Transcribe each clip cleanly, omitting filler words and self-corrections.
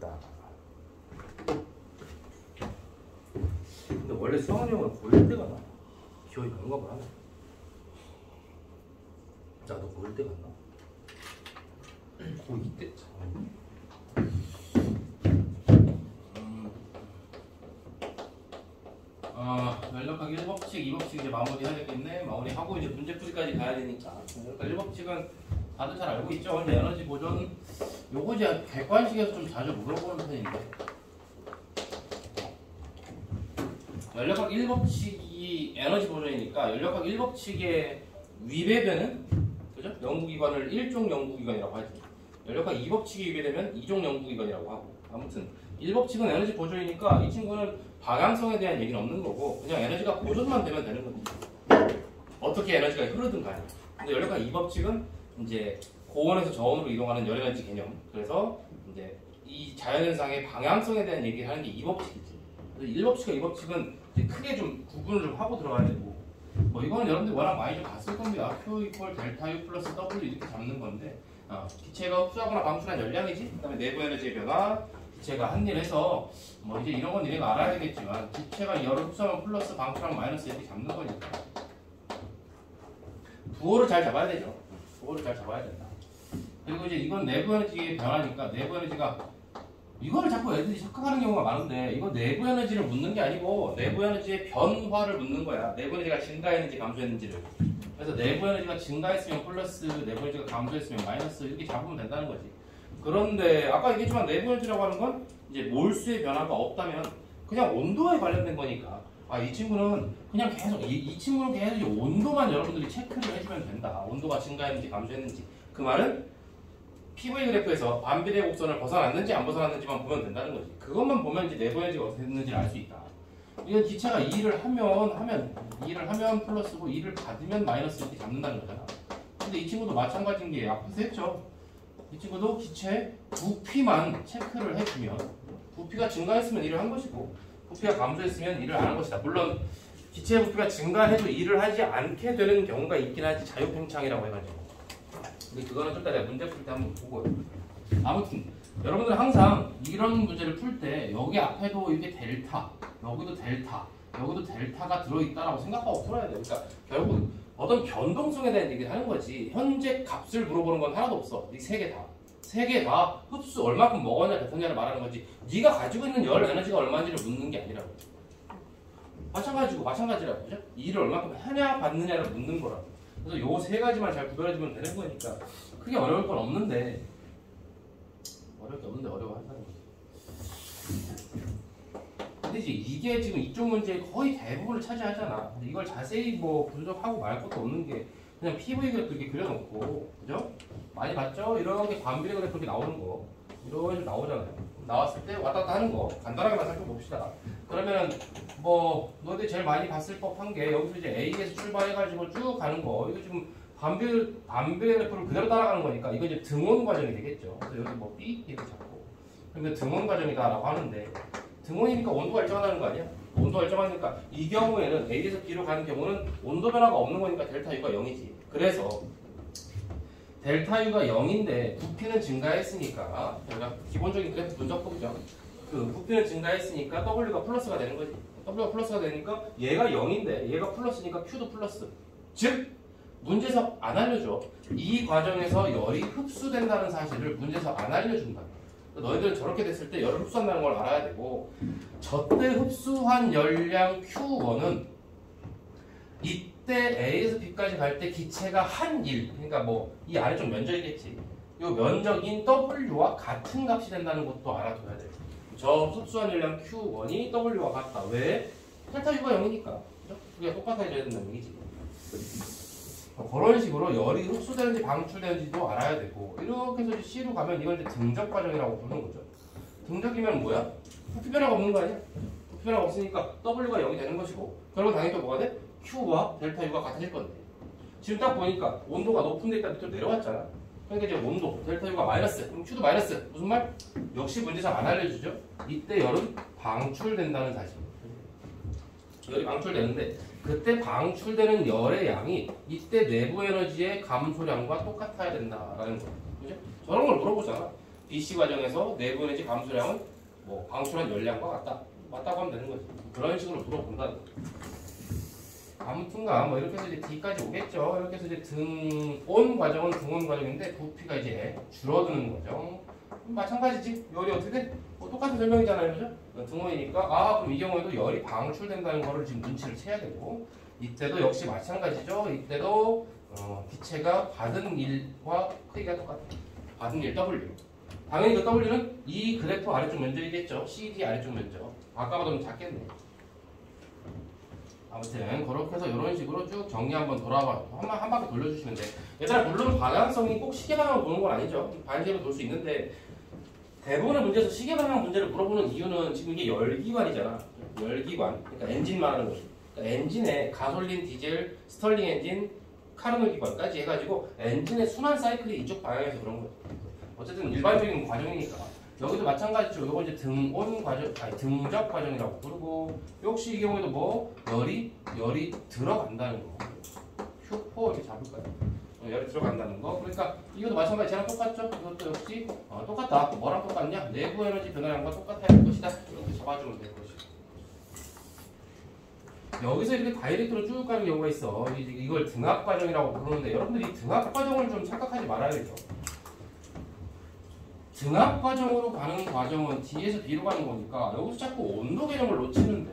있다. 근데 원래 수학여행은 보일 때가 나. 기억이 나는가 보네. 야, 너 보일 때가 나? 고2 때 참. 연락하기 1법칙, 2법칙 이제 마무리 해야겠네. 마무리하고 이제 문제풀이까지 가야 되니까. 그러니까 1법칙은 다들 잘 알고 있죠. 근데 에너지 보존 요거 이제 객관식에서 좀 자주 물어보는 편인데. 연력학 1법칙이 에너지 보존이니까 연력학 1법칙의 위배되는 그죠? 연구기관을 1종 연구기관이라고 하죠. 연력학 2법칙이 위배되면 2종 연구기관이라고 하고. 아무튼 1법칙은 에너지 보존이니까 이 친구는 방향성에 대한 얘기는 없는 거고 그냥 에너지가 보존만 되면 되는 거지. 어떻게 에너지가 흐르든 간에. 근데 연력학 2법칙은 이제 고온에서 저온으로 이동하는 열에너지 개념. 그래서 이제 이 자연현상의 방향성에 대한 얘기를 하는 게 2법칙이지. 1법칙과 2법칙은 이제 크게 좀 구분을 좀 하고 들어가야 되고 뭐 이거는 여러분들 워낙 많이 좀 봤을 겁니다. Q 이퀄 델타 U 플러스 W 이렇게 잡는 건데 기체가 흡수하거나 방출한 열량이지. 그 다음에 내부 에너지의 변화 기체가 한 일 해서 뭐 이제 이런 건 니네가 알아야 되겠지만 기체가 열을 흡수하면 플러스 방출하면 마이너스 이렇게 잡는 거니까 부호를 잘 잡아야 되죠. 부호를 잘 잡아야 된다. 그리고 이제 이건 내부 에너지의 변화니까 내부 에너지가 이거를 자꾸 애들이 착각하는 경우가 많은데 이거 내부 에너지를 묻는 게 아니고 내부 에너지의 변화를 묻는 거야. 내부 에너지가 증가했는지 감소했는지를. 그래서 내부 에너지가 증가했으면 플러스, 내부 에너지가 감소했으면 마이너스 이렇게 잡으면 된다는 거지. 그런데 아까 얘기했지만 내부 에너지라고 하는 건 이제 몰수의 변화가 없다면 그냥 온도에 관련된 거니까 이 친구는 그냥 계속 이 친구는 계속 온도만 여러분들이 체크를 해주면 된다. 온도가 증가했는지 감소했는지. 그 말은 PV 그래프에서 반비례 곡선을 벗어났는지 안 벗어났는지만 보면 된다는 거지. 그것만 보면 이제 내부 에너지가 어떻게 됐는지를 알 수 있다. 이건 기체가 2를 하면 플러스고 2를 받으면 마이너스 이렇게 잡는다는 거잖아. 근데 이 친구도 마찬가지인 게 앞에서 했죠. 이 친구도 기체 부피만 체크를 해주면 부피가 증가했으면 1을 한 것이고 부피가 감소했으면 1을 안 한 것이다. 물론 기체의 부피가 증가해도 1을 하지 않게 되는 경우가 있긴 하지. 자유팽창이라고 해가지고. 근데 그거는 좀 이따 내가 문제 풀 때 한번 보고요. 아무튼 여러분들 항상 이런 문제를 풀 때 여기 앞에도 이렇게 델타, 여기도 델타, 여기도 델타가 들어있다라고 생각하고 풀어야 돼요. 그러니까 결국 어떤 변동성에 대한 얘기를 하는 거지 현재 값을 물어보는 건 하나도 없어. 이 세 개 다 흡수 얼마큼 먹었냐 됐었냐를 말하는 거지 네가 가지고 있는 열 에너지가 얼마인지를 묻는 게 아니라고. 마찬가지라고 그죠? 일을 얼마큼 하냐 받느냐를 묻는 거라고. 그래서 요 세 가지만 잘 구별해주면 되는 거니까 크게 어려울 건 없는데 어려워한다는 거지. 근데 이제 이게 지금 이쪽 문제의 거의 대부분을 차지하잖아. 근데 이걸 자세히 뭐 분석하고 말 것도 없는 게 그냥 PV 그래프 이렇게 그려놓고 그죠? 많이 봤죠? 이렇게 반비례 그래프 이렇게 나오는 거 이런 식으로 나오잖아요. 나왔을 때 왔다 갔다 하는 거 간단하게만 살펴봅시다. 그러면은 뭐 너희들 제일 많이 봤을 법한 게 여기서 이제 A에서 출발해가지고 쭉 가는 거 이거 지금 반비례 그래프를 그대로 따라가는 거니까 이거 이제 등원 과정이 되겠죠. 그래서 여기 뭐 B 이렇게 잡고 그러면 등원 과정이다라고 하는데 등원이니까 온도가 일정하다는 거 아니야? 온도가 일정하니까 이 경우에는 A에서 B로 가는 경우는 온도 변화가 없는 거니까 델타 U가 0이지. 그래서 델타 U가 0인데 부피는 증가했으니까 그러니까 기본적인 그래프 분석법이죠. 그 부피는 증가했으니까 W가 플러스가 되는 거지. W가 플러스가 되니까 얘가 0인데 얘가 플러스니까 Q도 플러스. 즉 문제에서 안 알려줘. 이 과정에서 열이 흡수된다는 사실을 문제에서 안 알려준다. 너희들은 저렇게 됐을 때 열을 흡수한다는 걸 알아야 되고 저때 흡수한 열량 Q1은 이때 A에서 B까지 갈 때 기체가 한 일, 그러니까 뭐 이 아래쪽 면적이겠지. 이 면적인 W와 같은 값이 된다는 것도 알아둬야 돼. 저 흡수한 열량 Q1이 W와 같다. 왜? 델타 U가 0이니까. 그죠? 그게 똑같아져야 된다는 얘기지. 그런 식으로 열이 흡수되는지 방출되는지도 알아야 되고 이렇게 해서 C로 가면 이걸 이제 등적 과정이라고 부르는 거죠. 등적이면 뭐야? 부피 변화가 없는 거 아니야? 부피 변화가 없으니까 W가 0이 되는 것이고 그러면 당연히 또 뭐가 돼? Q와 델타 U가 같아질 건데 지금 딱 보니까 온도가 높은 데 있다 밑으로 내려왔잖아. 그러니까 이제 온도, 델타 U가 마이너스, 그럼 Q도 마이너스. 무슨 말? 역시 문제상 안 알려주죠. 이때 열은 방출된다는 사실. 열이 방출되는데 그때 방출되는 열의 양이 이때 내부 에너지의 감소량과 똑같아야 된다라는 거예요. 그죠? 저런 걸 물어보잖아. BC 과정에서 내부 에너지 감소량은 뭐 방출한 열량과 같다. 맞다고 하면 되는 거지. 그런 식으로 물어본다는 거지. 아무튼가 뭐 이렇게 해서 이제 D까지 오겠죠. 이렇게 해서 이제 등온 과정은 등온 과정인데 부피가 이제 줄어드는 거죠. 마찬가지지. 열이 어떻게 돼? 뭐 똑같은 설명이잖아요, 그죠? 등온이니까 그럼 이 경우에도 열이 방출된다는 거를 지금 눈치를 채야 되고 이때도 역시 마찬가지죠. 이때도 기체가 받은 일과 크기가 똑같아. 받은 일 W. 당연히 그 W는 이 그래프 아래쪽 면적이겠죠. CD 아래쪽 면적. 아까보다 좀 작겠네. 아무튼 그렇게 해서 이런 식으로 쭉 정리 한번 돌아봐 한 바퀴 돌려주시면 돼. 얘들아 물론 방향성이 꼭 시계 방향을 보는 건 아니죠. 반대로 돌 수 있는데 대부분의 문제에서 시계 방향 문제를 물어보는 이유는 지금 이게 열기관이잖아. 열기관. 그러니까 엔진 말하는 거지. 그러니까 엔진에 가솔린, 디젤, 스털링 엔진, 카르노 기관까지 해가지고 엔진의 순환 사이클이 이쪽 방향에서 그런 거지. 어쨌든 일반적인 과정이니까. 여기도 마찬가지죠. 이거 이제 등온 과정, 등적 과정이라고 부르고, 역시 이 경우에도 뭐 열이 들어간다는 거. Q4 이렇게 잡을까요? 열이 들어간다는 거. 그러니까 이것도 마찬가지 쟤랑 똑같죠? 이것도 역시 똑같다. 뭐랑 똑같냐? 내부 에너지 변화량과 똑같아야 할 것이다. 이렇게 잡아주면 될 것이고. 여기서 이렇게 다이렉트로 쭉 가는 경우가 있어. 이걸 등압 과정이라고 부르는데 여러분들이 이 등압 과정을 좀 착각하지 말아야겠죠. 등압 과정으로 가는 과정은 D에서 B로 가는 거니까 여기서 자꾸 온도 개념을 놓치는데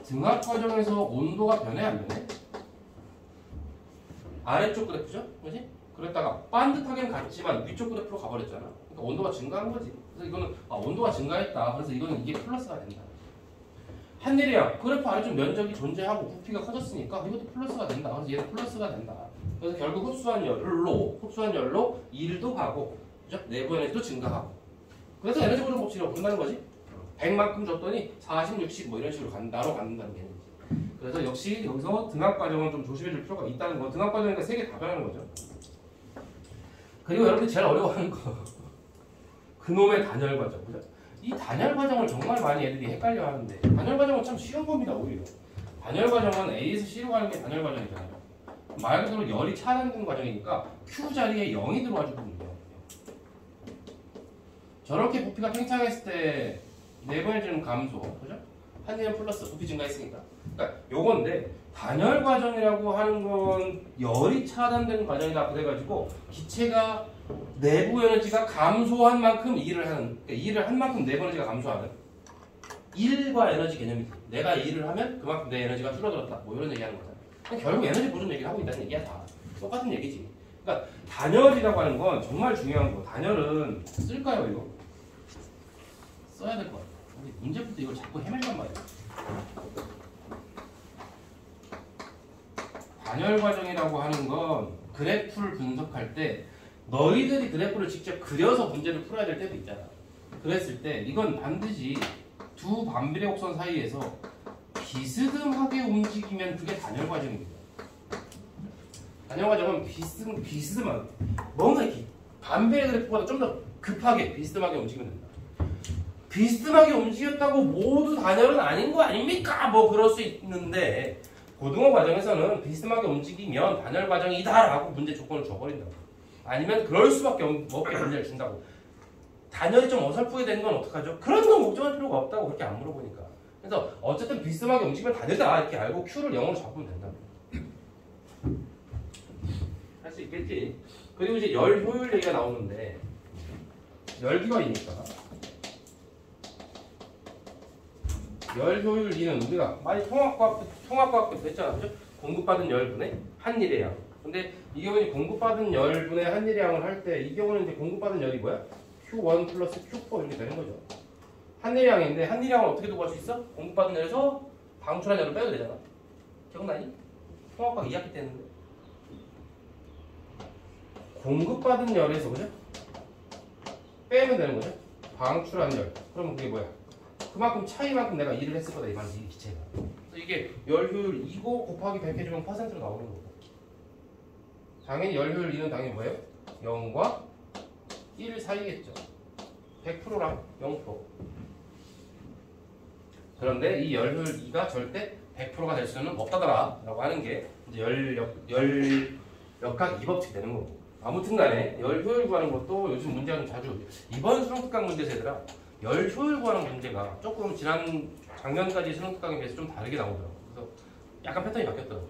등압 과정에서 온도가 변해 안 변해? 아래쪽 그래프죠? 그지? 그랬다가 반듯하게는 같지만 위쪽 그래프로 가버렸잖아. 그러니까 온도가 증가한 거지. 그래서 이거는 온도가 증가했다. 그래서 이거는 이게 플러스가 된다. 한일이야. 그래프 아래쪽 면적이 존재하고 부피가 커졌으니까 이것도 플러스가 된다. 그래서 얘도 플러스가 된다. 그래서 결국 흡수한 열로 일도 하고 그죠? 내부 에너지도 증가하고. 그래서 에너지 보존 법칙이라고 부른다는 거지. 100만큼 줬더니 40, 60 뭐 이런 식으로 나로 갖는다는 개념이지. 그래서 역시 여기서 등압 과정은 좀 조심해 줄 필요가 있다는 거. 등압 과정이니까 세 개 다 변하는 거죠. 그리고 여러분들 제일 어려워하는 거. 그놈의 단열 과정. 그죠? 이 단열 과정을 정말 많이 애들이 헷갈려 하는데 단열 과정은 참 쉬운 겁니다. 오히려. 단열 과정은 A에서 C로 가는 게 단열 과정이잖아요. 말 그대로 열이 차단되는 과정이니까 Q 자리에 0이 들어와주거든요. 저렇게 부피가 팽창했을 때 내부 에너지는 감소, 그죠? 한일은 플러스, 부피 증가했으니까. 그러니까 요건데 단열 과정이라고 하는 건 열이 차단되는 과정이다 그래가지고 기체가 내부 에너지가 감소한 만큼 일을 하는, 그러니까 일을 한 만큼 내부 에너지가 감소하는 일과 에너지 개념이지. 내가 일을 하면 그만큼 내 에너지가 줄어들었다. 뭐 이런 얘기하는 거잖아. 결국 에너지 보존 얘기를 하고 있다는 얘기야 다. 똑같은 얘기지. 그러니까 단열이라고 하는 건 정말 중요한 거. 단열은 쓸까요 이거? 써야 될 것 같아. 근데 문제부터 이걸 자꾸 헤맨단 말이야. 단열 과정이라고 하는 건 그래프를 분석할 때 너희들이 그래프를 직접 그려서 문제를 풀어야 될 때도 있잖아. 그랬을 때 이건 반드시 두 반비례 곡선 사이에서 비스듬하게 움직이면 그게 단열 과정입니다. 단열 과정은 비스듬하게 뭔가 이렇게 반비례 그래프보다 좀 더 급하게 비스듬하게 움직이면 된다. 비스듬하게 움직였다고 모두 단열은 아닌 거 아닙니까? 뭐 그럴 수 있는데 고등어 과정에서는 비스듬하게 움직이면 단열 과정이다라고 문제 조건을 줘버린다고. 아니면 그럴 수밖에 없게 문제를 준다고. 단열이 좀 어설프게 되는 건 어떡하죠? 그런 건 걱정할 필요가 없다고 그렇게 안 물어보니까. 그래서 어쨌든 비스듬하게 움직이면 단열이다 이렇게 알고 Q를 0으로 잡으면 된다. 할 수 있겠지. 그리고 이제 열 효율 얘기가 나오는데 열기관이니까 열 효율 2는 우리가 많이 통합과학 때도 했잖아. 그죠? 공급받은 열분의 한일의 양. 근데 이 경우는 공급받은 열분의 한일의 양을 할 때 이 경우는 이제 공급받은 열이 뭐야? Q1 플러스 Q4 이렇게 되는 거죠. 한일의 양인데 한일의 양을 어떻게 두고 할 수 있어? 공급받은 열에서 방출한 열을 빼도 되잖아. 기억나니? 통합과학 2학기 때 했는데. 공급받은 열에서 그죠? 빼면 되는 거죠. 방출한 열. 그러면 그게 뭐야? 그만큼 차이만큼 내가 일을 했을 거다 이 말이지 이 기체가. 그래서 이게 열 효율 2고 곱하기 100 해주면 퍼센트로 나오는 거고. 당연히 열 효율 2는 당연히 뭐예요? 0과 1 사이겠죠. 100%랑 0%. 그런데 이 열 효율 2가 절대 100%가 될 수는 없다더라 라고 하는 게 이제 역학 2법칙이 되는 거고. 아무튼 간에 열 효율 구하는 것도 요즘 문제가 좀 자주 이번 수능 특강 문제 세더라. 열 효율 구하는 문제가 조금 지난 작년까지 수능 특강에 비해서 좀 다르게 나오더라고. 그래서 약간 패턴이 바뀌었더라고.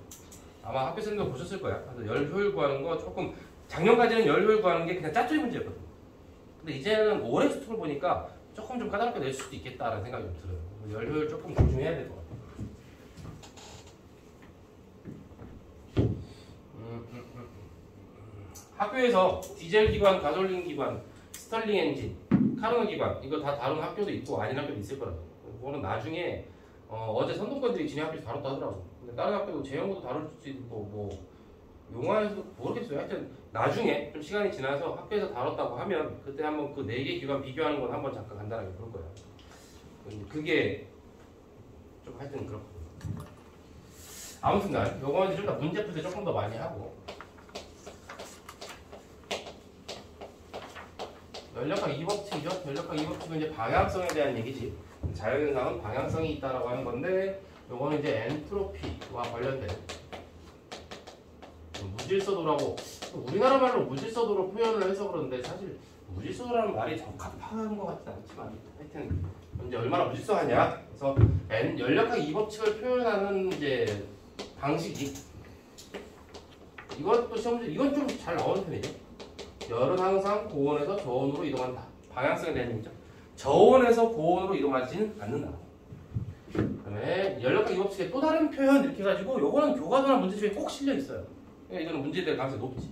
아마 학교 선생님도 보셨을 거야. 그래서 열 효율 구하는 거 조금 작년까지는 열 효율 구하는 게 그냥 짜투리 문제였거든. 근데 이제는 올해 수특을 보니까 조금 좀 까다롭게 낼 수도 있겠다라는 생각이 좀 들어요. 열 효율 조금 조심해야 될 것 같아요. 학교에서 디젤 기관, 가솔린 기관, 스털링 엔진, 카르노 기관 이거 다 다룬 학교도 있고 아닌 학교도 있을 거라고. 그거는 나중에 어제 선동권들이 지네 학교에서 다뤘다 하더라고. 근데 다른 학교도 재영어도 다룰 수 있고 뭐 용화에서 모르겠어요. 하여튼 나중에 좀 시간이 지나서 학교에서 다뤘다고 하면 그때 한번 그 4개 기관 비교하는 건 한번 잠깐 간단하게 볼 거야. 그게 좀 하여튼 그렇고. 아무튼간 요거는 좀 더 문제 풀 때 조금 더 많이 하고. 연력학 2법칙이죠. 연력학 2법칙은 이제 방향성에 대한 얘기지. 자연현상은 방향성이 있다라고 하는 건데, 요거는 이제 엔트로피와 관련된 무질서도라고, 우리나라 말로 무질서도로 표현을 해서 그런데 사실 무질서도라는 말이 적합한 것 같진 않지만 하여튼 이제 얼마나 무질서하냐. 그래서 연력학 2법칙을 표현하는 이제 방식이 이것도 시험지 이건 좀 잘 나오는 편이죠. 열은 항상 고온에서 저온으로 이동한다. 방향성에 대한 얘기죠. 저온에서 고온으로 이동하지는 않는다. 그다음에 연력학 2법칙의 또 다른 표현 이렇게 해가지고 요거는 교과서나 문제집에 꼭 실려 있어요. 그러니까 이거는 문제에 대한 가능성이 높지.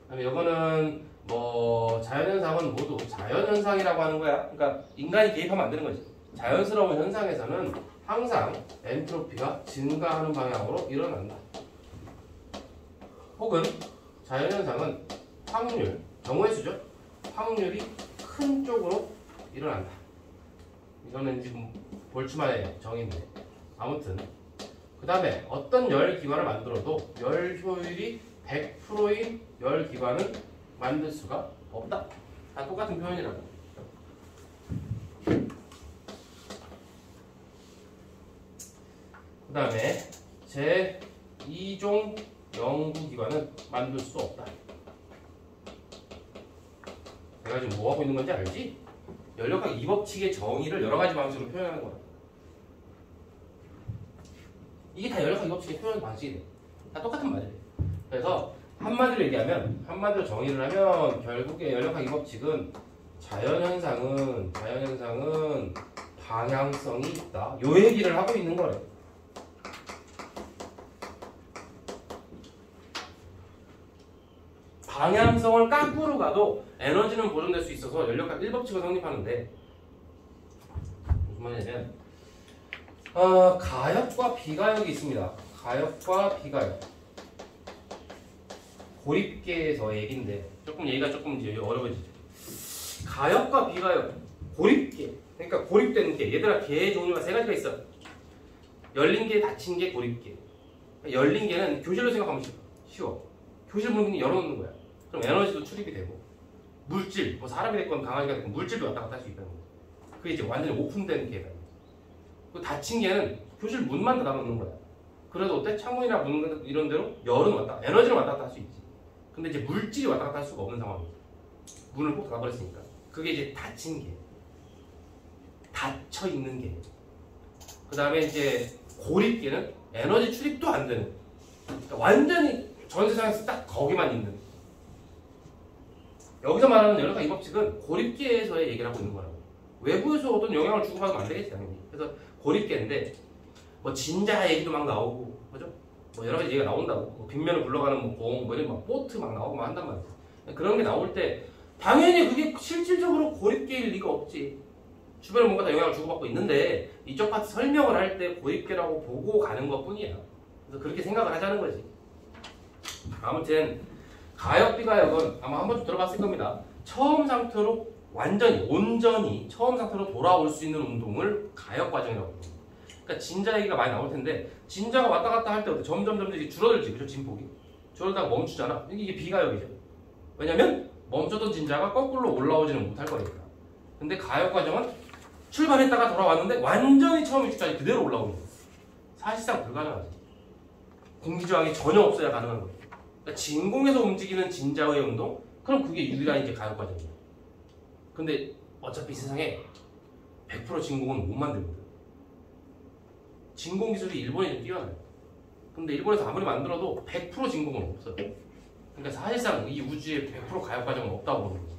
그다음에 요거는 뭐 자연현상은 모두 자연현상이라고 하는 거야. 그러니까 인간이 개입하면 안 되는 거지. 자연스러운 현상에서는 항상 엔트로피가 증가하는 방향으로 일어난다. 혹은 자연현상은 확률, 경우의 수죠. 확률이 큰 쪽으로 일어난다. 이거는 지금 볼츠만의 정의인데 아무튼 그 다음에 어떤 열 기관을 만들어도 열 효율이 100%인 열 기관은 만들 수가 없다. 다 똑같은 표현이라고. 그 다음에 제2종 연구기관은 만들 수 없다. 내가 지금 뭐 하고 있는 건지 알지? 연력학 2법칙의 정의를 여러 가지 방식으로 표현하는 거야. 이게 다 연력학 2법칙의 표현 방식이래. 다 똑같은 말이래. 그래서 한마디로 얘기하면, 한마디로 정의를 하면 결국에 연력학 2법칙은 자연현상은 방향성이 있다. 요 얘기를 하고 있는 거래. 방향성을 깎으로 가도 에너지는 보존될 수 있어서 연력학 1법칙을 성립하는데 무슨 말이냐면 가역과 비가역이 있습니다. 가역과 비가역 고립계에서 얘기인데 조금 얘기가 조금 이제 어려워지죠. 가역과 비가역 고립계 그러니까 고립되는 게 얘들아 계 종류가 3가지가 있어. 열린 계, 닫힌 계, 고립계. 열린 계는 교실로 생각하면 쉬워. 교실 문을 열어놓는 거야. 그럼 에너지도 출입이 되고 물질, 뭐 사람이 됐건 강아지가 됐건 물질도 왔다 갔다 할 수 있다는 거야. 그게 이제 완전히 오픈된 계다. 그 닫힌 계는 교실 문만 닫아놓는 거야. 그래도 어때? 창문이나 문 이런 데로 열은 왔다, 에너지는 왔다 갔다 할 수 있지. 근데 이제 물질이 왔다 갔다 할 수가 없는 상황이야. 문을 꼭 닫아버렸으니까. 그게 이제 닫힌 계. 닫혀 있는 계. 그 다음에 이제 고립계는 에너지 출입도 안 되는. 그러니까 완전히 전 세상에서 딱 거기만 있는. 여기서 말하는 연력학 2법칙은 고립계에서의 얘기를 하고 있는 거라고. 외부에서 어떤 영향을 주고받으면 안 되겠지 당연히. 그래서 고립계인데 뭐 진자 얘기도 막 나오고, 그죠? 뭐 여러 가지 얘기가 나온다고. 뭐 빗면을 굴러가는 뭐 공, 뭐 이런 막 보트 막 나오고 막 한단 말이야. 그런 게 나올 때 당연히 그게 실질적으로 고립계일 리가 없지. 주변에 뭔가 다 영향을 주고받고 있는데 이쪽 파트 설명을 할 때 고립계라고 보고 가는 것 뿐이야. 그래서 그렇게 생각을 하자는 거지. 아무튼 가역, 비가역은 아마 한 번쯤 들어봤을 겁니다. 처음 상태로 완전히 온전히 처음 상태로 돌아올 수 있는 운동을 가역 과정이라고 합니다. 그러니까 진자 얘기가 많이 나올 텐데 진자가 왔다 갔다 할 때 점점 이렇게 줄어들지, 그죠? 진폭이 줄어들다가 멈추잖아. 이게 비가역이죠. 왜냐면 멈췄던 진자가 거꾸로 올라오지는 못할 거니까. 근데 가역 과정은 출발했다가 돌아왔는데 완전히 처음 위치까지 그대로 올라오는 거예요. 사실상 불가능하지. 공기 저항이 전혀 없어야 가능한 거예요. 그러니까 진공에서 움직이는 진자의 운동? 그럼 그게 유일한 이제 가역 과정이야. 근데 어차피 세상에 100% 진공은 못 만들거든. 진공 기술이 일본이 좀 뛰어나요. 근데 일본에서 아무리 만들어도 100% 진공은 없어요. 그러니까 사실상 이 우주에 100% 가역 과정은 없다고 보는 거죠.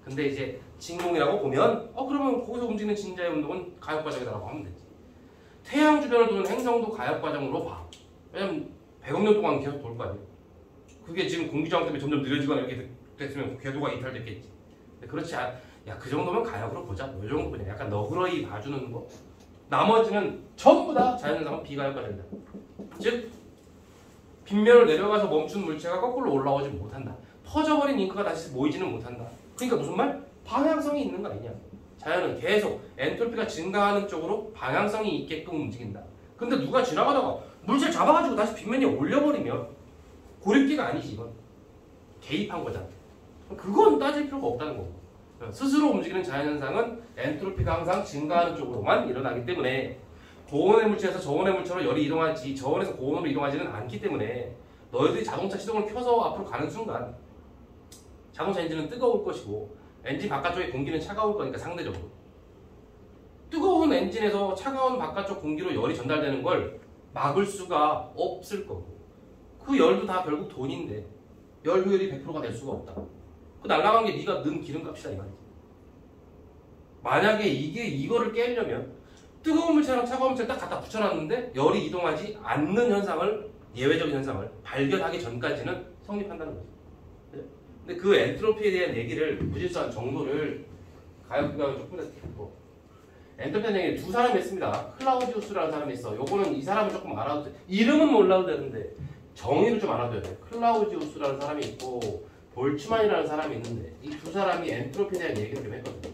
근데 이제 진공이라고 보면 그러면 거기서 움직이는 진자의 운동은 가역 과정이라고 하면 되지. 태양 주변을 도는 행성도 가역 과정으로 봐. 왜냐면 100억 년 동안 계속 돌 거 아니에요. 그게 지금 공기저항 때문에 점점 느려지거나 이렇게 됐으면 궤도가 이탈됐겠지. 근데 그렇지 않. 야, 그 정도면 가역으로 보자. 이 정도 그냥 약간 너그러이 봐주는 거. 나머지는 전부 다 자연현상은 비가역 과정이다. 즉 빗면을 내려가서 멈춘 물체가 거꾸로 올라오지 못한다. 퍼져버린 잉크가 다시 모이지는 못한다. 그러니까 무슨 말? 방향성이 있는 거 아니냐. 자연은 계속 엔트로피가 증가하는 쪽으로 방향성이 있게끔 움직인다. 근데 누가 지나가다가 물체를 잡아가지고 다시 빗면에 올려버리면 고립기가 아니지 이건. 개입한 거잖아. 그건 따질 필요가 없다는 거고. 스스로 움직이는 자연현상은 엔트로피가 항상 증가하는 쪽으로만 일어나기 때문에 고온의 물체에서 저온의 물체로 열이 이동하지 저온에서 고온으로 이동하지는 않기 때문에 너희들이 자동차 시동을 켜서 앞으로 가는 순간 자동차 엔진은 뜨거울 것이고 엔진 바깥쪽에 공기는 차가울 거니까 상대적으로 뜨거운 엔진에서 차가운 바깥쪽 공기로 열이 전달되는 걸 막을 수가 없을 거고 그 열도 다 결국 돈인데 열 효율이 100%가 될 수가 없다. 그 날아간 게 네가 넣은 기름값이다 이 말이지. 만약에 이거를 깨려면 뜨거운 물체랑 차가운 물체를 딱 갖다 붙여놨는데 열이 이동하지 않는 현상을 예외적인 현상을 발견하기 전까지는 성립한다는 거죠. 근데 그 엔트로피에 대한 얘기를 무질서한 정도를 가역비가 조금 더 듣고 엔트로피에 대한 얘기 두 사람이 했습니다. 클라우디우스라는 사람이 있어. 요거는 이 사람은 조금 알아도 돼. 이름은 몰라도 되는데 정의를 좀 알아둬야 돼. 클라우디우스라는 사람이 있고 볼츠만이라는 사람이 있는데 이 두 사람이 엔트로피에 대한 얘기를 좀 했거든요.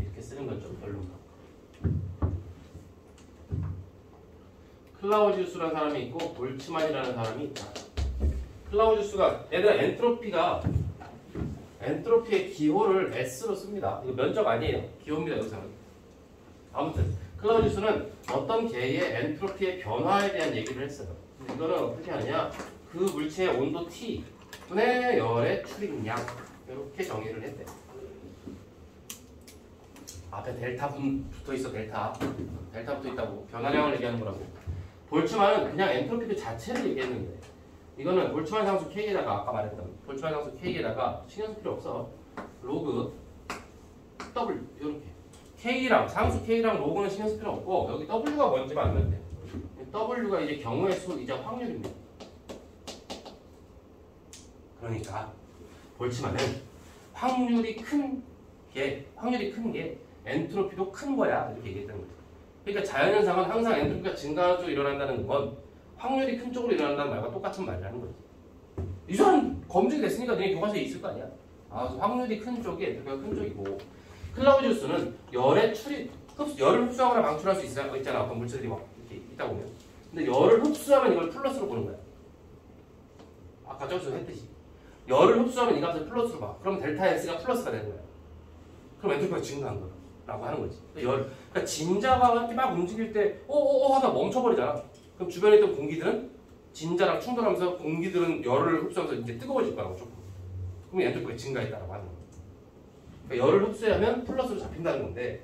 이렇게 쓰는 건 좀 별로인가. 클라우디우스라는 사람이 있고 볼츠만이라는 사람이 있다. 클라우디우스가 얘들아 엔트로피의 기호를 S로 씁니다. 이거 면적 아니에요. 기호입니다. 여기서는. 아무튼 클라우디우스는 어떤 개의 엔트로피의 변화에 대한 얘기를 했어요. 이거는 어떻게 하느냐. 그 물체의 온도 T 분의 열의 출입량 이렇게 정의를 했대. 앞에 델타 분 붙어있어. 델타 붙어있다고 변화량을 얘기하는 거라고. 볼츠만은 그냥 엔트로피 그 자체를 얘기했는데 이거는 볼츠만 상수 K에다가 아까 말했던 볼츠만 상수 K에다가 신경 쓸 필요 없어. 로그 W 이렇게 K랑 상수 K랑 로그는 신경 쓸 필요 없고 여기 W가 뭔지만 알면 돼. W가 이제 경우의 수이자 확률입니다. 그러니까 볼츠만은 확률이 큰 게 엔트로피도 큰 거야 이렇게 얘기했다는 거죠. 그러니까 자연현상은 항상 엔트로피가 증가하는 쪽으로 일어난다는 건 확률이 큰 쪽으로 일어난다는 말과 똑같은 말이라는 거지. 이 사람 검증이 됐으니까 너네 교과서에 있을 거 아니야. 확률이 큰 쪽이 엔트로피가 큰 쪽이고 클라우디우스는 열의 출입 열을 흡수하거나 방출할 수 있잖아. 어떤 물질들이 막 이렇게 있다 보면. 근데 열을 흡수하면 이걸 플러스로 보는 거야. 아까 저기서 했듯이. 열을 흡수하면 이 값을 플러스로 봐. 그럼 델타 S가 플러스가 되는 거야. 그럼 엔트로피가 증가한 거라고 하는 거지. 그러니까 진자가 이렇게 막 움직일 때 하다 멈춰버리잖아. 그럼 주변에 있던 공기들은 진자랑 충돌하면서 공기들은 열을 흡수하면서 이제 뜨거워질 거라고 조금. 그럼 엔트로피가 증가했다라고 하는 거야. 그러니까 열을 흡수하면 플러스로 잡힌다는 건데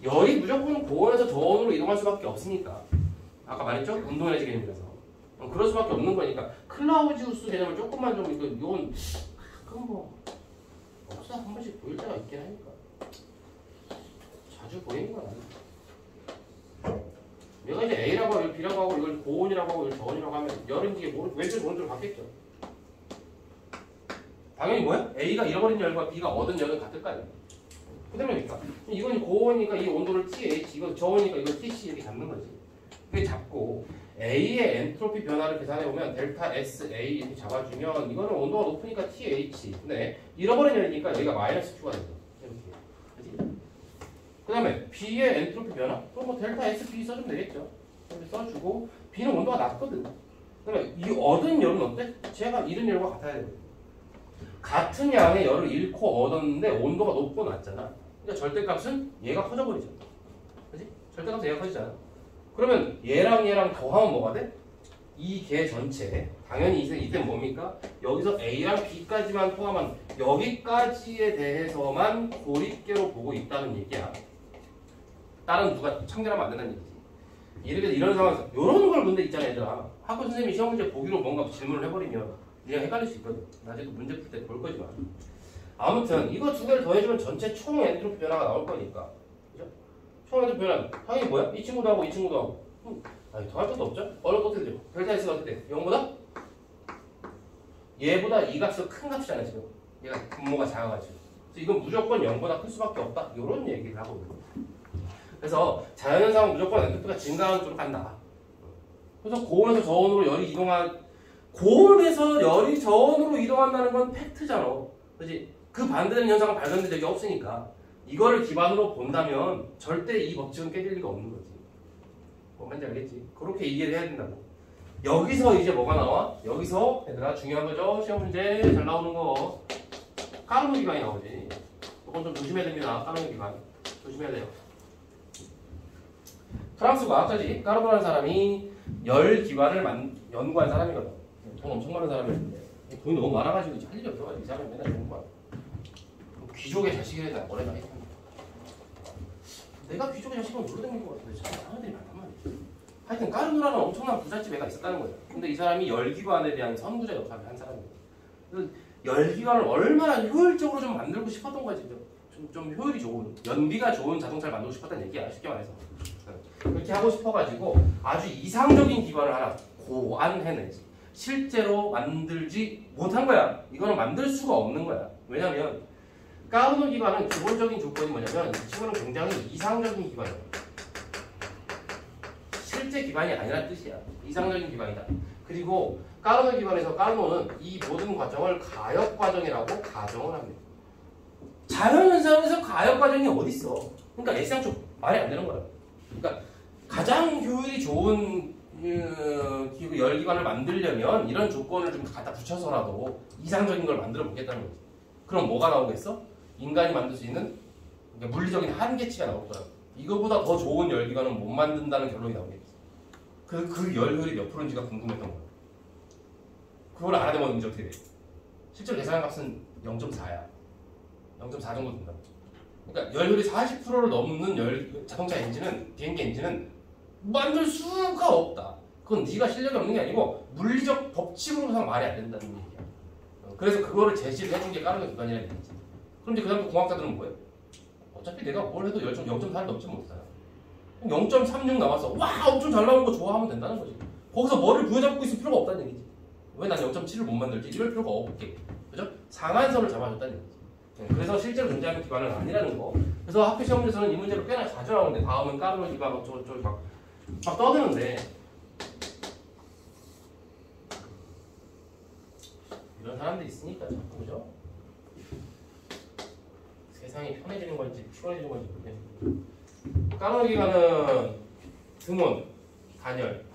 열이 무조건 고온에서 저온으로 이동할 수밖에 없으니까 아까 말했죠? 운동에너지 개념이라서 그럴 수밖에 없는 거니까 클라우디우스 개념을 조금만 좀 이건 그건 뭐 없어. 한 번씩 보일 때가 있긴 하니까 자주 보이는 건 아니야. 내가 이제 A라고 하고 B라고 하고 이걸 고온이라고 하고 이걸 저온이라고 하면 열인지 왼쪽 오른쪽으로 바뀌었죠. 당연히 뭐야? A가 잃어버린 열과 B가 얻은 열은 같을 거 아니야. 그 때문이니까 이건 고온이니까 이 온도를 TH, 이건 저온이니까 이걸 TC 이렇게 잡는 거지. 그게 잡고 A의 엔트로피 변화를 계산해보면 델타 SA 이렇게 잡아주면 이거는 온도가 높으니까 TH. 근데 잃어버린 열이니까 여기가 마이너스 Q가 되죠. 이렇게. 그치? 그 다음에 B의 엔트로피 변화? 그럼 뭐 델타 SP 써주면 되겠죠. 이렇게 써주고 B는 온도가 낮거든. 그 다음에 이 얻은 열은 어때? 제가 잃은 열과 같아야 되거든. 같은 양의 열을 잃고 얻었는데 온도가 높고 낮잖아. 그러니까 절대값은 얘가 커져버리죠. 그치? 절대값은 얘가 커지잖아. 그러면 얘랑 더하면 뭐가 돼? 이 개 전체 당연히 이때 뭡니까? 여기서 A랑 B까지만 포함한 여기까지에 대해서만 고립계로 보고 있다는 얘기야. 다른 누가 참견하면 안 된다는 얘기지. 예를 들어 이런 상황에서 이런 걸 문제 있잖아 얘들아. 학교 선생님이 시험 문제 보기로 뭔가 질문을 해버리면 네가 헷갈릴 수 있거든. 나중에 문제 풀 때 볼 거지만. 아무튼 이거 두 개를 더해주면 전체 총 엔트로피 변화가 나올 거니까. 그죠? 총 엔트로피 변화 당연히 뭐야? 이 친구도 하고 이 친구도 하고. 아니 더할 것도 없죠? 어려도 어떻게 되죠? 델타 S가 어떻게 돼? 0보다? 얘보다 이 값이 큰 값이잖아 지금. 얘가 분모가 작아가지고. 그래서 이건 무조건 0보다 클 수밖에 없다. 이런 얘기를 하고 있는 거예요. 그래서 자연현상은 무조건 엔트로피가 증가하는 쪽으로 간다. 그래서 고온에서 저온으로 열이 고온에서 열이 저온으로 이동한다는 건 팩트잖아. 그렇지? 그 반대되는 현상은 발견된 적이 없으니까 이거를 기반으로 본다면 절대 이 법칙은 깨질 리가 없는 거지. 뭔지 알겠지? 그렇게 이해를 해야 된다고. 여기서 이제 뭐가 나와? 여기서 얘들아 중요한 거죠. 시험 문제 잘 나오는 거 까르노 기반이 나오지. 이건 좀 조심해야 됩니다. 까르노 기반 조심해야 돼요. 프랑스 과학자지 까르노라는 사람이 열 기반을 연구한 사람이거든. 돈 엄청 많은 사람이었는데 돈이 너무 많아가지고 할 일이 없어가지고 이 사람이 맨날 연구한 귀족의 자식이라 뭐래나 했습니다. 내가 귀족의 자식은 모르는 것 같은데 참 사람들이 많단 말이야. 하여튼 까르노라는 엄청난 부잣집 애가 있었다는 거예요. 근데 이 사람이 열기관에 대한 선구자 역할을 한 사람이에요. 그래서 열기관을 얼마나 효율적으로 좀 만들고 싶었던 거지. 좀 효율이 좋은, 연비가 좋은 자동차를 만들고 싶었다는 얘기야. 쉽게 말해서. 그렇게 하고 싶어가지고 아주 이상적인 기관을 하나 고안해내지. 실제로 만들지 못한 거야. 이거는 만들 수가 없는 거야. 왜냐면 까르노 기관은 기본적인 조건이 뭐냐면 이 친구는 굉장히 이상적인 기관이야. 실제 기관이 아니란 뜻이야. 이상적인 기관이다. 그리고 까르노 기관에서 까르노는 이 모든 과정을 가역 과정이라고 가정을 합니다. 자연현상에서 가역 과정이 어디 있어? 그러니까 S양쪽 말이 안 되는 거야. 그러니까 가장 효율이 좋은 열기관을 만들려면 이런 조건을 좀 갖다 붙여서라도 이상적인 걸 만들어 보겠다는 거지. 그럼 뭐가 나오겠어? 인간이 만들 수 있는 그러니까 물리적인 한계치가 나올 거야. 이거보다 더 좋은 열기관은 못 만든다는 결론이 나오겠지. 그 열효율이 몇 프로인지가 궁금했던 거야. 그걸 알아내면 이제 어떻게 돼? 실제로 계산한 값은 0.4야. 0.4 정도 된다. 그러니까 열효율이 40%를 넘는 자동차 엔진은, 비행기 엔진은 만들 수가 없다. 그건 네가 실력이 없는 게 아니고 물리적 법칙으로서 말이 안 된다는 얘기야. 그래서 그거를 제시를 해준 게 까르노 기관이라는 얘기지. 그럼 이제 그 다음 공학자들은 뭐예요? 어차피 내가 뭘 해도 0.4를 넘지 못하잖아. 0.36 나와서 와 엄청 잘 나온 거 좋아하면 된다는 거지. 거기서 뭐를 부여잡고 있을 필요가 없다는 얘기지. 왜 난 0.7을 못 만들지? 이럴 필요가 없게. 그죠? 상한선을 잡아줬다는 얘기지. 그래서 실제로 존재하는 기관은 아니라는 거. 그래서 학교 시험 문제에서는 이 문제를 꽤나 자주 나오는데 다음은 까르노 기관 어쩌고저쩌고 막 떠드는데 이런 사람들이 있으니까 자꾸 그죠? 세상이 편해지는 건지 피곤해지는 건지 모르겠는데 까르노 기관은 등원, 단열,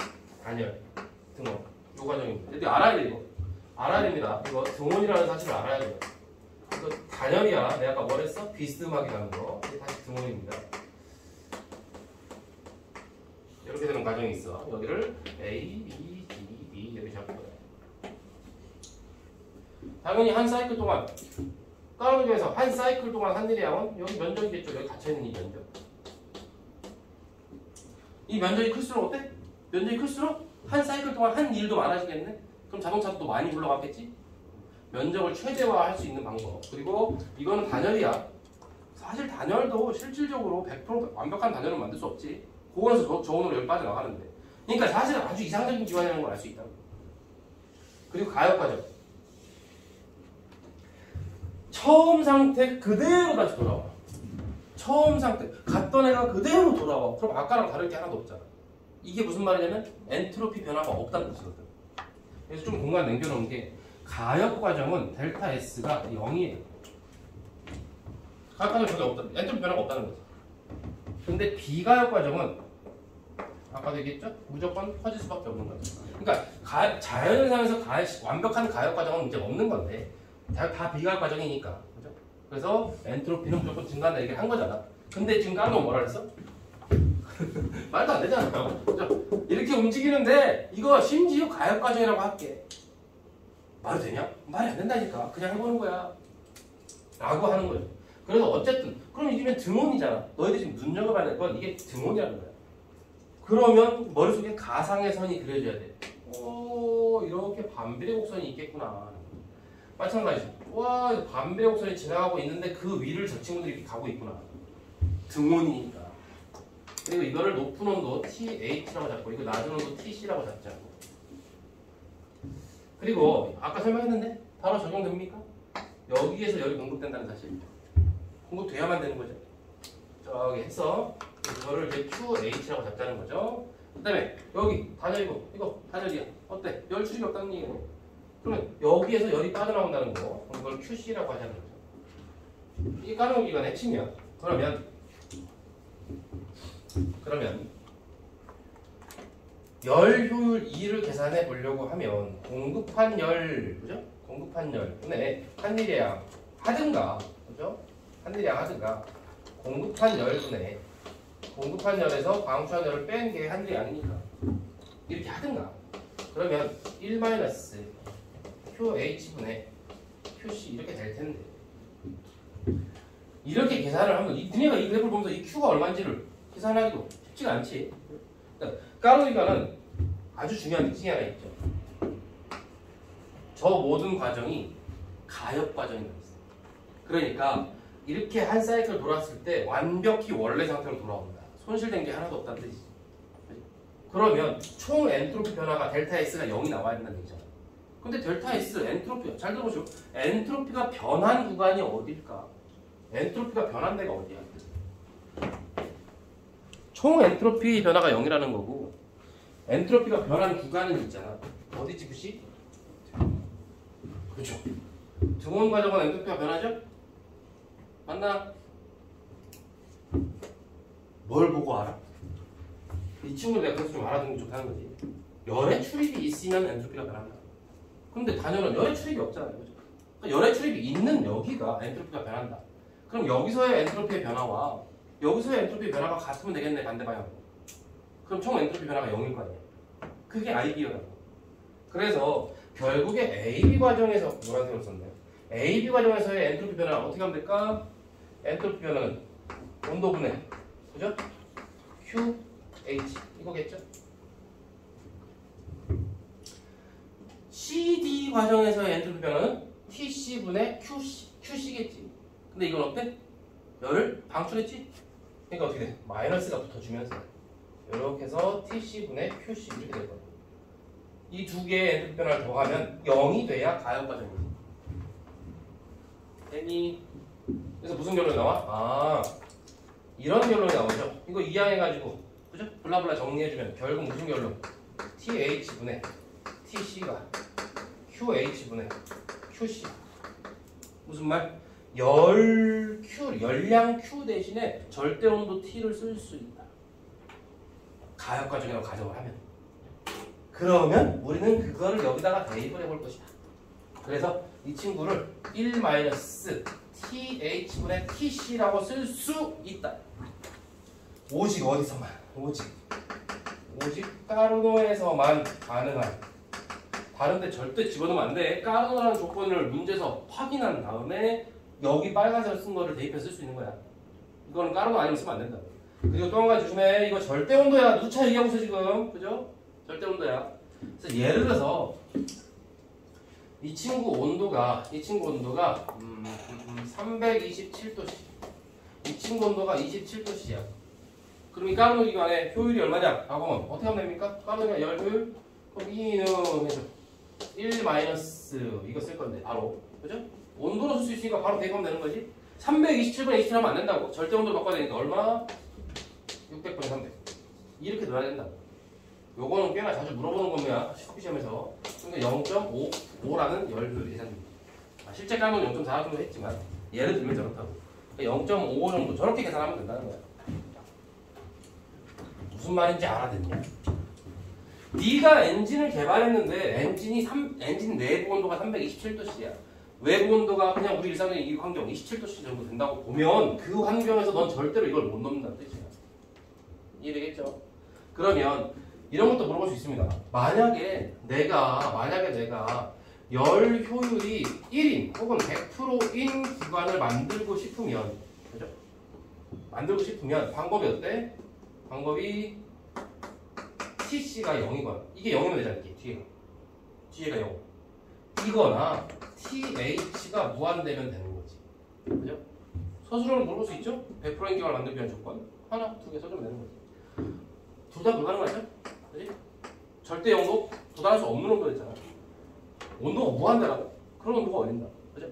등원 요 과정입니다. 근데 알아야 돼 이거. 알아야 됩니다. 이거 등원이라는 사실을 알아야 돼요. 이거 단열이야. 내가 아까 뭐랬어? 비스듬하기라는 거. 이게 다시 등원입니다. 이렇게 되는 과정이 있어. 여기를 A, B, D, B 이렇게 잡을 거야. 당연히 한 사이클 동안 까르노 기관에서 한 사이클 동안 한 일의 양은 여기 면적이겠죠. 여기 갇혀있는 이 면적. 이 면적이 클수록 어때? 면적이 클수록 한 사이클 동안 한 일도 많아지겠네? 그럼 자동차도 또 많이 굴러갔겠지? 면적을 최대화할 수 있는 방법. 그리고 이거는 단열이야. 사실 단열도 실질적으로 100% 완벽한 단열은 만들 수 없지. 고온에서 저온으로 열 빠져나가는데. 그러니까 사실 아주 이상적인 기관이라는 걸 알 수 있다고. 그리고 가역 과정. 처음 상태 그대로 다시 돌아와. 처음 상태 갔던 애가 그대로 돌아와. 그럼 아까랑 다를 게 하나도 없잖아. 이게 무슨 말이냐면 엔트로피 변화가 없다는 뜻이거든. 그래서 좀 공간 남겨놓은 게 가역 과정은 델타 S가 0이에요. 가역 과정 저게 없다. 엔트로피 변화가 없다는 거지. 근데 비가역 과정은 아까도 얘기했죠? 무조건 커질 수밖에 없는 거죠. 그러니까 자연현상에서 완벽한 가역 과정은 문제가 없는 건데 다 비가역 과정이니까. 그죠? 그래서 엔트로피는 무조건 증가한다 얘기를 한 거잖아. 근데 지금 까르노 뭐라 그랬어? 말도 안 되잖아요. 그죠? 이렇게 움직이는데 이거 심지어 가역 과정이라고 할게. 말이 되냐? 말이 안 된다니까. 그냥 해보는 거야. 라고 하는 거예요. 그래서 어쨌든 그럼 이게 등원이잖아. 너희들 지금 눈여겨봐야 될 건 이게 등원이라는 거야. 그러면 머릿속에 가상의 선이 그려져야 돼. 오, 이렇게 반비례 곡선이 있겠구나. 마찬가지죠. 와, 반비례 곡선이 지나가고 있는데 그 위를 저 친구들이 이렇게 가고 있구나. 등원이니까. 그리고 이거를 높은 온도 TH라고 잡고 이거 낮은 온도 TC라고 잡자. 그리고 아까 설명했는데 바로 적용됩니까? 여기에서 열이 공급된다는 사실. 공급돼야만 되는 거죠. 저기 해서 이거를 이제 QH라고 잡자는 거죠. 그 다음에 여기 단열이고 이거 단열이야. 어때? 열 출입이 없다는 얘기네. 그러면 여기에서 열이 빠져나온다는 거. 그럼 이걸 QC라고 하자는 거죠. 이게 까놓은 기관의 핵심이야. 그러면 열 효율 2를 계산해 보려고 하면 공급한 열, 그죠? 공급한 열분의 한일량 하든가, 그죠? 한일량 하든가 공급한 열분의 공급한 열에서 방출한 열을 뺀 게 한일량이니까 이렇게 하든가. 그러면 1 QH분의 QC 이렇게 될 텐데 이렇게 계산을 하면 니네가 이 그래프를 보면서 이 Q가 얼마인지를 계산하기도 쉽지가 않지. 까르기관은 아주 중요한 특징이 하나 있죠. 저 모든 과정이 가역 과정이라고 있어요. 그러니까 이렇게 한 사이클 돌았을 때 완벽히 원래 상태로 돌아온다. 손실된 게 하나도 없다는 뜻이지. 그러면 총 엔트로피 변화가 델타 S가 0이 나와야 된다는 얘기잖아. 근데 델타 S 엔트로피 잘 들어보시오. 엔트로피가 변한 구간이 어딜까? 엔트로피가 변한 데가 어디야? 총 엔트로피 변화가 0이라는 거고 엔트로피가 변한 구간은 있잖아. 어디지 부시? 그렇죠. 등원 과정은 엔트로피가 변하죠? 맞나? 뭘 보고 알아? 이 친구를 내가 그래서 좀 알아두는 게 좋다는 거지. 열의 출입이 있으면 엔트로피가 변한다. 근데 단열은 열의 출입이 없잖아요. 그렇죠? 그러니까 열의 출입이 있는 여기가 엔트로피가 변한다. 그럼 여기서의 엔트로피의 변화와 여기서의 엔트로피 변화가 같으면 되겠네. 반대 방향으로. 그럼 총 엔트로피 변화가 0일 거 아니야. 그게 IB라고. 그래서 결국에 AB 과정에서 노란색으로 썼네요. AB 과정에서의 엔트로피 변화는 어떻게 하면 될까? 엔트로피 변화는 온도분해, 그죠? QH 이거겠죠? CD 과정에서의 엔트로피 변화는 TC분의 QC겠지. 근데 이건 어때? 열을 방출했지? 그러니까 어떻게 돼? 마이너스가 붙어주면서 이렇게 해서 TC분의 QC 이렇게 될 거야. 이 두 개의 엔트로피 변화를 더하면 0이 돼야 가역 과정이지. 됐니? 그래서 무슨 결론이 나와? 아, 이런 결론이 나오죠. 이거 이항해가지고 그죠? 블라블라 정리해주면 결국 무슨 결론? TH분의 TC가 QH분의 QC. 무슨 말? 열량 Q 대신에 절대 온도 T를 쓸 수 있다. 가역 과정이라고 가정을 하면. 그러면 우리는 그거를 여기다가 대입을 해볼 것이다. 그래서 이 친구를 1 TH분의 TC라고 쓸 수 있다. 오직 어디서만? 오직 까르노에서만 가능한. 다른데 절대 집어넣으면 안 돼. 까르노라는 조건을 문제에서 확인한 다음에 여기 빨간색을 쓴 거를 대입해 쓸 수 있는 거야. 이거는 까르노 아니면 쓰면 안 된다. 그리고 또 한 가지 조심해. 이거 절대 온도야. 누차 얘기하고 있어 지금. 그죠? 절대 온도야. 그래서 예를 들어서 이 친구 온도가 327도씨. 이 친구 온도가 27도씨야. 그럼 이 까르노 기관의 효율이 얼마냐? 라고 하면 어떻게 하면 됩니까? 까르노 기관 열 효율? 그럼 E는 해줘. 1 이거 쓸 건데 바로. 그죠? 온도로 쓸 수 있으니까 바로 대입하면 되는 거지. 327분의 27 하면 안 된다고. 절대 온도로 바꿔야 되니까 얼마? 600분의 300. 이렇게 넣어야 된다고. 요거는 꽤나 자주 물어보는 겁니다. 시험 시험에서. 그러니까 0.5라는 열 효율이 계산됩니다. 실제 까놓은 0.4 정도 했지만 예를 들면 저렇다고. 0.5 정도 저렇게 계산하면 된다는 거야. 무슨 말인지 알아듣냐? 네가 엔진을 개발했는데 엔진 내부 온도가 327도씨야. 외부 온도가 그냥 우리 일상적인 이 환경 27도씨 정도 된다고 보면 그 환경에서 넌 절대로 이걸 못 넘는다는 뜻이야. 이해되겠죠? 그러면 이런 것도 물어볼 수 있습니다. 만약에 내가 열 효율이 1인 혹은 100%인 기관을 만들고 싶으면, 그죠? 만들고 싶으면 방법이 어때? 방법이 TC가 0이거나, 이게 0이면 되잖아, 이게 뒤에가 0 이거나 TH가 무한되면 되는 거지. 그죠? 서술형을 물어볼 수 있죠? 100%인 기관을 만들기 위한 조건 하나, 두 개 써주면 되는 거지. 둘 다 불가능하죠? 그지? 절대 영도 도달할 수 없는 온도 있잖아. 온도가 무한대라고? 그런 온도가 어딘다. 그죠?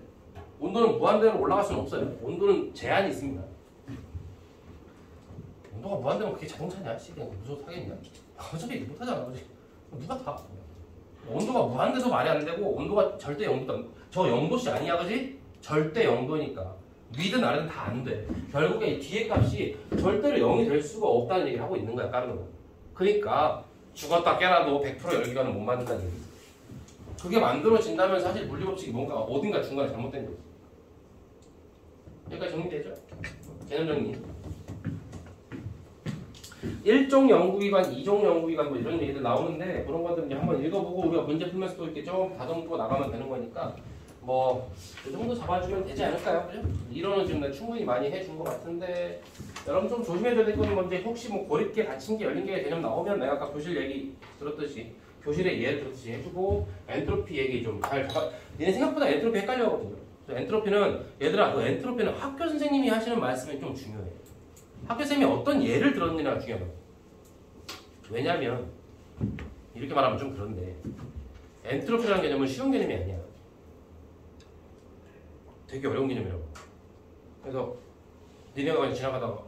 온도는 무한대로 올라갈 수는 없어요. 온도는 제한이 있습니다. 온도가 무한대면 그게 자동차냐? 그냥 무서워 타겠냐? 어차피 못하잖아. 그지? 누가 타? 온도가 무한대도 말이 안 되고 온도가 절대 영도다. 저 0도씨 아니야, 그지? 절대 영도니까 위든 아래든 다 안 돼. 결국에 이 뒤에 값이 절대로 0이 될 수가 없다는 얘기를 하고 있는 거야, 까르는 거. 그러니까 죽었다 깨라도 100% 열기관은 못 만든다는 얘기지. 그게 만들어진다면 사실 물리법칙이 뭔가 어딘가 중간에 잘못된 거지. 여기까지 정리되죠? 개념 정리. 1종 연구기관, 2종 연구기관 뭐 이런 얘기들 나오는데 그런 것들 이제 한번 읽어보고 우리가 문제 풀면서 또 이렇게 좀 다듬고 나가면 되는 거니까 뭐 이 정도 잡아주면 되지 않을까요? 그죠? 이론은 지금 충분히 많이 해준 것 같은데 여러분 좀 조심해줘야 될 거는 뭔지 혹시 뭐 고립계, 닫힌계, 열린계 개념 나오면 내가 아까 교실 얘기 들었듯이 교실의 예를 들었듯이 해주고 엔트로피 얘기 좀 잘 잡아. 니네 생각보다 엔트로피 헷갈려 하거든요. 엔트로피는 얘들아 그 엔트로피는 학교 선생님이 하시는 말씀이 좀 중요해. 학교 선생님이 어떤 예를 들었느냐가 중요하다. 왜냐면 이렇게 말하면 좀 그런데 엔트로피라는 개념은 쉬운 개념이 아니야. 되게 어려운 개념이라고. 그래서 니네가 지나가다가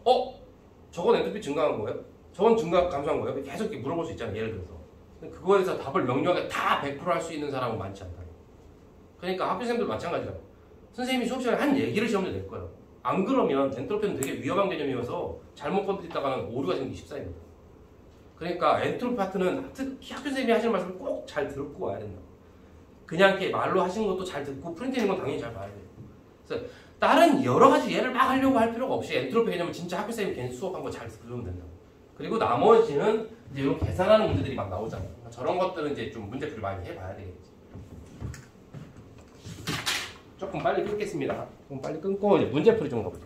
저건 엔트로피 증가한 거예요? 저건 감소한 거예요? 계속 이렇게 물어볼 수 있잖아. 예를 들어서. 그거에 대해서 답을 명료하게 다 100% 할 수 있는 사람은 많지 않다. 그러니까 학교 선생님들 마찬가지라고. 선생님이 수업 시간에 한 얘기를 시험에 낼 거예요. 안 그러면 엔트로피는 되게 위험한 개념이어서 잘못 건드리다가는 오류가 생기기 쉽사입니다. 그러니까 엔트로피 파트는 특히 학교 선생님이 하시는 말씀을 꼭 잘 듣고 와야 된다. 그냥 이렇게 말로 하시는 것도 잘 듣고 프린트되는 건 당연히 잘 봐야 돼요. 그래서 다른 여러 가지 예를 막 하려고 할 필요가 없이 엔트로피 개념은 진짜 학교 선생님이 괜히 수업한 거 잘 들으면 된다. 그리고 나머지는 이제 이런 계산하는 문제들이 막 나오잖아요. 저런 것들은 이제 좀 문제풀이 많이 해봐야 되겠지. 조금 빨리 끊겠습니다. 조금 빨리 끊고 이제 문제풀이 좀 가보죠.